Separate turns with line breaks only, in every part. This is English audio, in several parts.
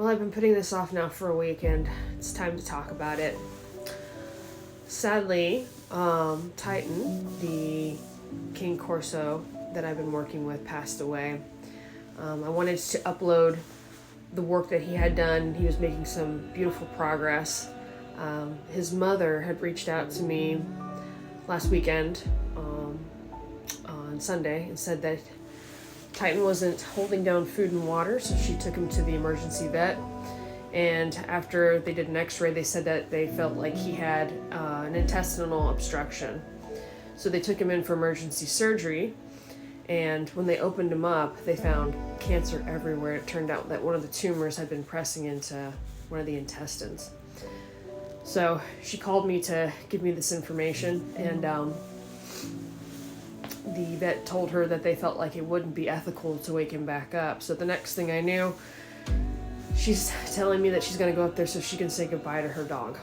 Well, I've been putting this off now for a week, and it's time to talk about it. Sadly, Titan, the King Corso that I've been working with, passed away. I wanted to upload the work that he had done. He was making some beautiful progress. His mother had reached out to me last weekend on Sunday and said that Titan wasn't holding down food and water, so she took him to the emergency vet. And after they did an x-ray, they said that they felt like he had an intestinal obstruction. So they took him in for emergency surgery. And when they opened him up, they found cancer everywhere. It turned out that one of the tumors had been pressing into one of the intestines. So she called me to give me this information, and the vet told her that they felt like it wouldn't be ethical to wake him back up. So the next thing I knew, she's telling me that she's going to go up there so she can say goodbye to her dog.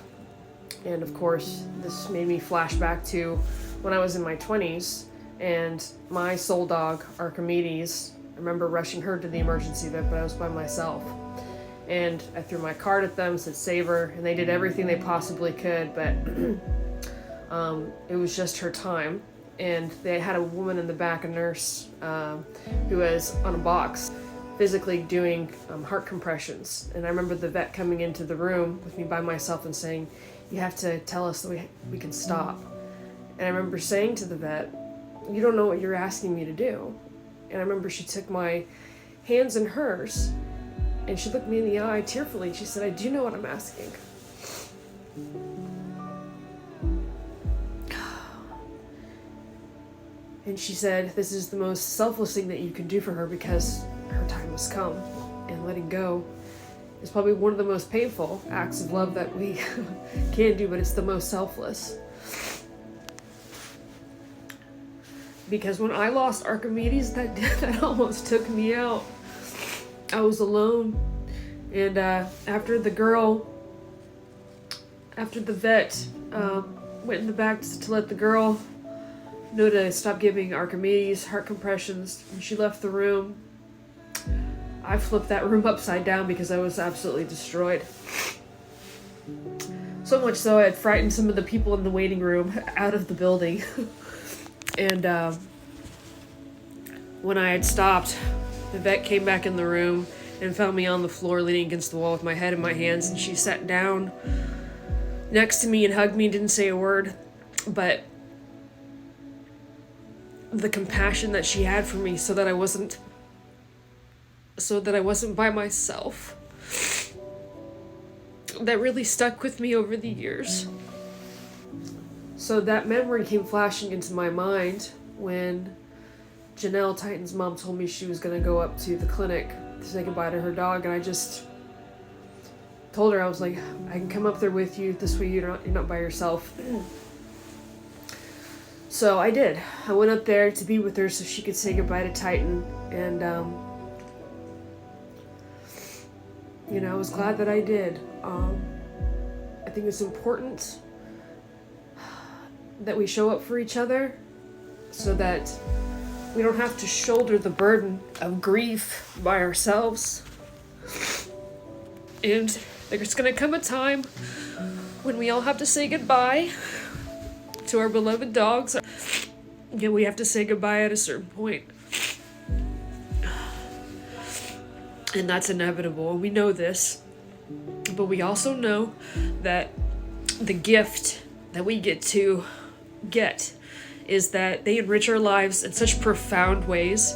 And of course, this made me flash back to when I was in my 20s, and my soul dog, Archimedes, I remember rushing her to the emergency vet, but I was by myself. And I threw my card at them, said save her, and they did everything they possibly could, but it was just her time. And they had a woman in the back, a nurse, who was on a box, physically doing heart compressions. And I remember the vet coming into the room with me by myself and saying, "You have to tell us that we can stop." And I remember saying to the vet, "You don't know what you're asking me to do." And I remember she took my hands in hers, and she looked me in the eye tearfully, and she said, "I do know what I'm asking." And she said, "This is the most selfless thing that you can do for her because her time has come. And letting go is probably one of the most painful acts of love that we can do, but it's the most selfless." Because when I lost Archimedes, that almost took me out. I was alone. And after the vet went in the back to let the girl know to stop giving Archimedes heart compressions, and she left the room, I flipped that room upside down because I was absolutely destroyed. So much so I had frightened some of the people in the waiting room out of the building. And when I had stopped, the vet came back in the room and found me on the floor leaning against the wall with my head in my hands, and she sat down next to me and hugged me and didn't say a word, but the compassion that she had for me so that I wasn't by myself, that really stuck with me over the years. So that memory came flashing into my mind when Janelle, Titan's mom, told me she was going to go up to the clinic to say goodbye to her dog, and I just told her, I was like, "I can come up there with you, this way you're not by yourself." So I did. I went up there to be with her so she could say goodbye to Titan, and I was glad that I did. I think it's important that we show up for each other so that we don't have to shoulder the burden of grief by ourselves. And there's gonna come a time when we all have to say goodbye to our beloved dogs. Yeah, we have to say goodbye at a certain point. And that's inevitable, and we know this. But we also know that the gift that we get to get is that they enrich our lives in such profound ways.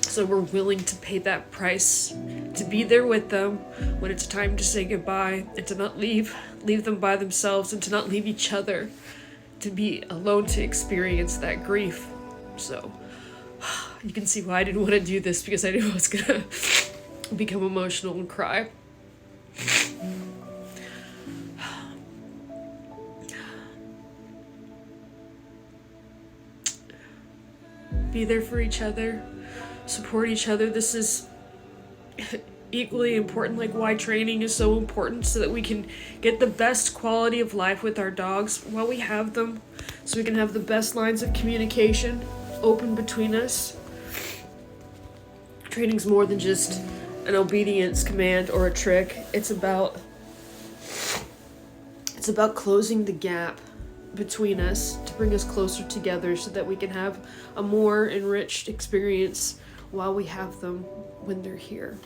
So we're willing to pay that price, to be there with them when it's time to say goodbye, and to not leave them by themselves, and to not leave each other to be alone to experience that grief. So you can see why I didn't want to do this, because I knew I was gonna become emotional and cry. Be there for each other, support each other. This is equally important, like why training is so important, so that we can get the best quality of life with our dogs while we have them, so we can have the best lines of communication open between us. Training's more than just an obedience command or a trick. It's about closing the gap between us to bring us closer together so that we can have a more enriched experience while we have them when they're here.